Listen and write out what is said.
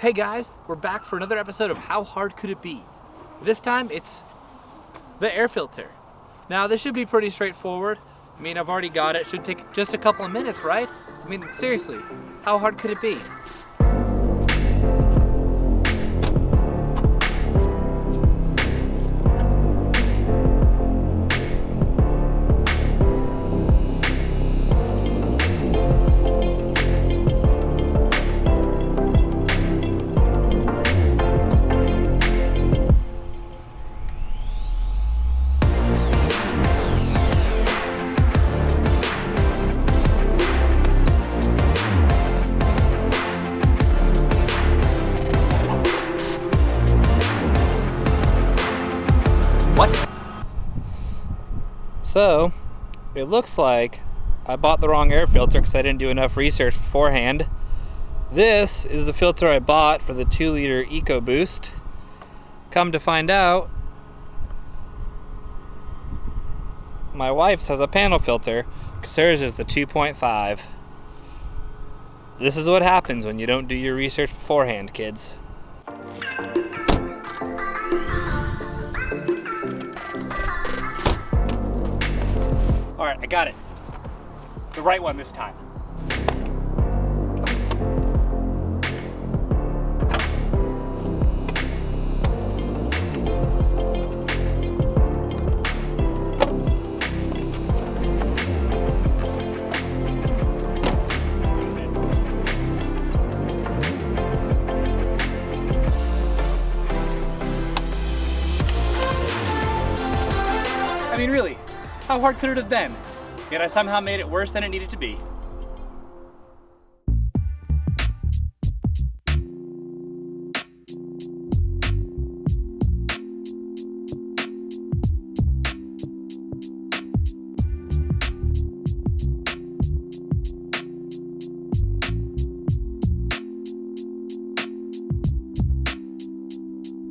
Hey guys, we're back for another episode of How Hard Could It Be? This time it's the air filter. Now this should be pretty straightforward. I mean, I've already got it. Should take just a couple of minutes, right? I mean, seriously, how hard could it be? What? So, it looks like I bought the wrong air filter because I didn't do enough research beforehand. This is the filter I bought for the 2-liter EcoBoost. Come to find out, my wife's has a panel filter because hers is the 2.5. This is what happens when you don't do your research beforehand, kids. All right, I got it. The right one this time. I mean, really, how hard could it have been? Yet I somehow made it worse than it needed to be.